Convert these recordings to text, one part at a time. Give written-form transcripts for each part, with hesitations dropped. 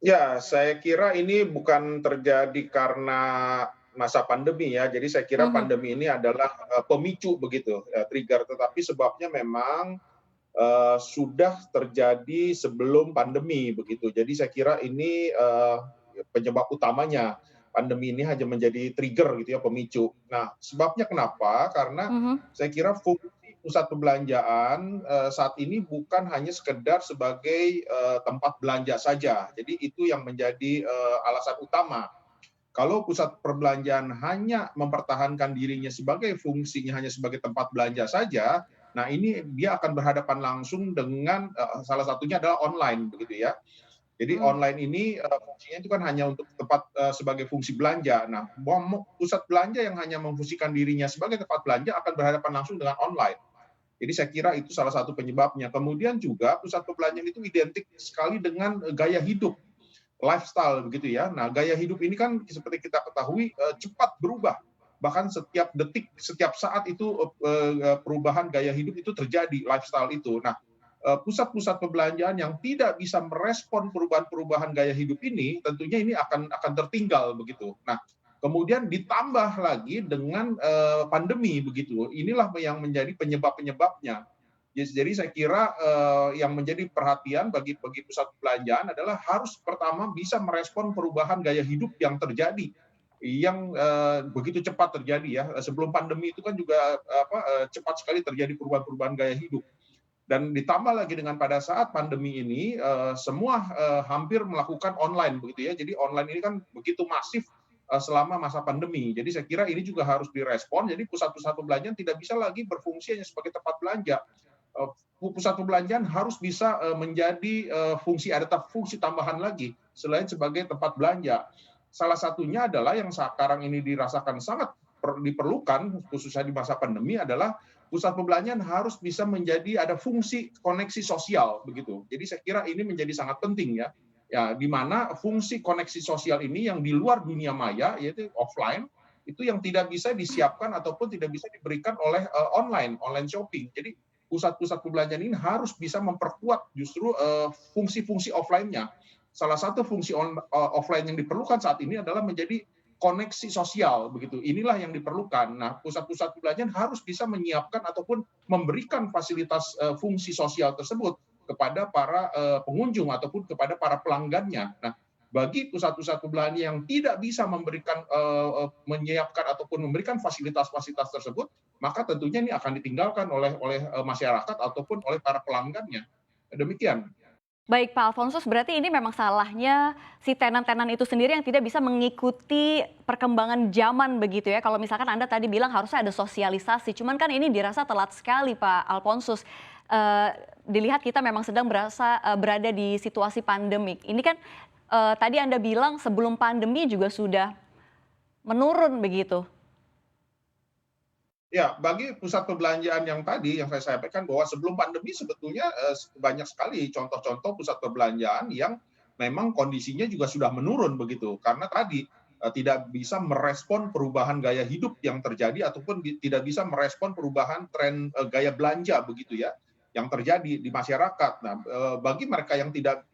Ya, saya kira ini bukan terjadi karena masa pandemi ya. Jadi saya kira Mhm. pandemi ini adalah, pemicu begitu, trigger, tetapi sebabnya memang, sudah terjadi sebelum pandemi begitu. Jadi saya kira ini, penyebab utamanya. Pandemi ini hanya menjadi trigger gitu ya, pemicu. Nah, sebabnya kenapa? Karena Mhm. saya kira fungsi pusat perbelanjaan, saat ini bukan hanya sekedar sebagai, tempat belanja saja. Jadi itu yang menjadi, alasan utama. Kalau pusat perbelanjaan hanya mempertahankan dirinya sebagai fungsinya hanya sebagai tempat belanja saja, nah ini dia akan berhadapan langsung dengan, salah satunya adalah online begitu ya. Jadi Mhm. online ini, fungsinya itu kan hanya untuk tempat, sebagai fungsi belanja. Nah, pusat belanja yang hanya memfungsikan dirinya sebagai tempat belanja akan berhadapan langsung dengan online. Jadi saya kira itu salah satu penyebabnya. Kemudian juga pusat perbelanjaan itu identik sekali dengan, gaya hidup, lifestyle begitu ya. Nah, gaya hidup ini kan seperti kita ketahui, cepat berubah. Bahkan setiap detik, setiap saat itu, perubahan gaya hidup itu terjadi, lifestyle itu. Nah, pusat-pusat perbelanjaan yang tidak bisa merespon perubahan-perubahan gaya hidup ini, tentunya ini akan tertinggal begitu. Nah, kemudian ditambah lagi dengan, pandemi begitu. Inilah yang menjadi penyebab-penyebabnya. Jadi saya kira, yang menjadi perhatian bagi pusat perbelanjaan adalah harus pertama bisa merespon perubahan gaya hidup yang terjadi, yang, begitu cepat terjadi ya. Sebelum pandemi itu kan juga, cepat sekali terjadi perubahan-perubahan gaya hidup. Dan ditambah lagi dengan pada saat pandemi ini, semua, hampir melakukan online begitu ya. Jadi online ini kan begitu masif, selama masa pandemi. Jadi saya kira ini juga harus direspon, jadi pusat-pusat perbelanjaan tidak bisa lagi berfungsi hanya sebagai tempat belanja. Eee, Pusat perbelanjaan harus bisa, menjadi, fungsi tambahan lagi selain sebagai tempat belanja. Salah satunya adalah yang sekarang ini dirasakan sangat diperlukan khususnya di masa pandemi adalah pusat perbelanjaan harus bisa menjadi ada fungsi koneksi sosial begitu. Jadi saya kira ini menjadi sangat penting ya. Ya, di mana fungsi koneksi sosial ini yang di luar dunia maya yaitu offline itu yang tidak bisa disiapkan ataupun tidak bisa diberikan oleh, online shopping. Jadi pusat-pusat perbelanjaan ini harus bisa memperkuat justru, fungsi-fungsi offline-nya. Salah satu fungsi offline yang diperlukan saat ini adalah menjadi koneksi sosial begitu. Inilah yang diperlukan. Nah, pusat-pusat perbelanjaan harus bisa menyiapkan ataupun memberikan fasilitas, fungsi sosial tersebut kepada para, pengunjung ataupun kepada para pelanggannya. Nah, bagi pusat-pusat perbelanjaan yang tidak bisa memberikan, menyiapkan ataupun memberikan fasilitas-fasilitas tersebut, maka tentunya ini akan ditinggalkan oleh masyarakat ataupun oleh para pelanggannya. Demikian. Baik Pak Alfonsus, berarti ini memang salahnya si tenan-tenan itu sendiri yang tidak bisa mengikuti perkembangan zaman begitu ya. Kalau misalkan Anda tadi bilang harusnya ada sosialisasi, cuman kan ini dirasa telat sekali Pak Alfonsus. Dilihat kita memang sedang berada di situasi pandemik. Ini kan, tadi Anda bilang sebelum pandemi juga sudah menurun begitu. Ya, bagi pusat perbelanjaan yang tadi yang saya sampaikan bahwa sebelum pandemi sebetulnya, banyak sekali contoh-contoh pusat perbelanjaan yang memang kondisinya juga sudah menurun begitu. Karena tadi, tidak bisa merespon perubahan gaya hidup yang terjadi ataupun tidak bisa merespon perubahan tren, gaya belanja begitu ya, yang terjadi di masyarakat. Nah, bagi mereka yang tidak,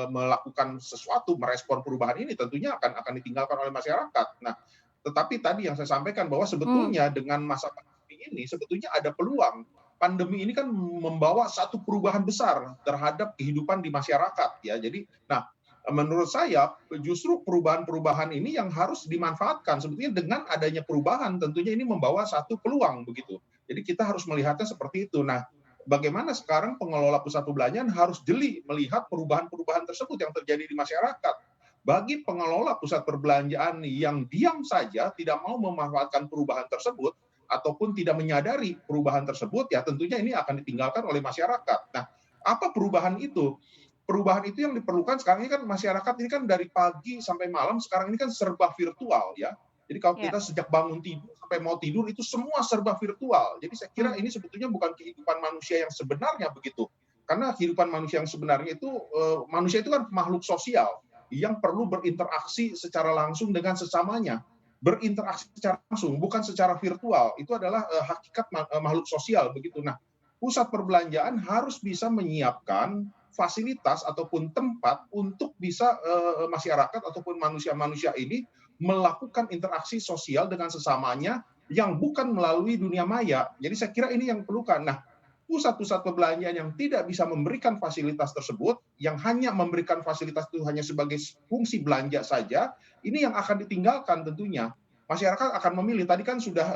melakukan sesuatu merespon perubahan ini tentunya akan ditinggalkan oleh masyarakat. Nah, tetapi tadi yang saya sampaikan bahwa Mmm. sebetulnya dengan masa pandemi ini sebetulnya ada peluang. Pandemi ini kan membawa satu perubahan besar terhadap kehidupan di masyarakat ya. Jadi, nah, menurut saya justru perubahan-perubahan ini yang harus dimanfaatkan. Sebetulnya dengan adanya perubahan tentunya ini membawa satu peluang begitu. Jadi kita harus melihatnya seperti itu. Nah, bagaimana sekarang pengelola pusat perbelanjaan harus jeli melihat perubahan-perubahan tersebut yang terjadi di masyarakat. Bagi pengelola pusat perbelanjaan yang diam saja tidak mau memanfaatkan perubahan tersebut ataupun tidak menyadari perubahan tersebut, ya tentunya ini akan ditinggalkan oleh masyarakat. Nah, apa perubahan itu? Perubahan itu yang diperlukan sekarang ini kan masyarakat ini kan dari pagi sampai malam sekarang ini kan serba virtual ya. Jadi kalau Ya. kita sejak bangun tidur sampai mau tidur itu semua serba virtual. Jadi saya kira Mmm. ini sebetulnya bukan kehidupan manusia yang sebenarnya begitu. Karena kehidupan manusia yang sebenarnya itu, manusia itu kan makhluk sosial yang perlu berinteraksi secara langsung dengan sesamanya. Berinteraksi secara langsung, bukan secara virtual. Itu adalah, hakikat makhluk sosial begitu. Nah, pusat perbelanjaan harus bisa menyiapkan fasilitas ataupun tempat untuk bisa masyarakat ataupun manusia-manusia ini melakukan interaksi sosial dengan sesamanya yang bukan melalui dunia maya. Jadi saya kira ini yang perlukan. Nah, pusat-pusat perbelanjaan yang tidak bisa memberikan fasilitas tersebut, yang hanya memberikan fasilitas itu hanya sebagai fungsi belanja saja, ini yang akan ditinggalkan tentunya. Masyarakat akan memilih. Tadi kan sudah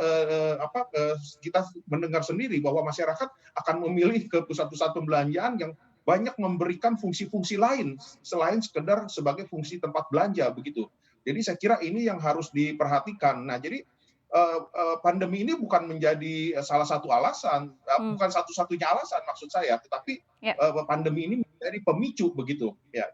kita mendengar sendiri bahwa masyarakat akan memilih ke pusat-pusat pembelanjaan yang banyak memberikan fungsi-fungsi lain selain sekedar sebagai fungsi tempat belanja begitu. Jadi saya kira ini yang harus diperhatikan. Nah, jadi pandemi ini bukan menjadi salah satu alasan, Hmm, bukan satu-satunya alasan maksud saya, tetapi ya. pandemi ini menjadi pemicu begitu. Ya.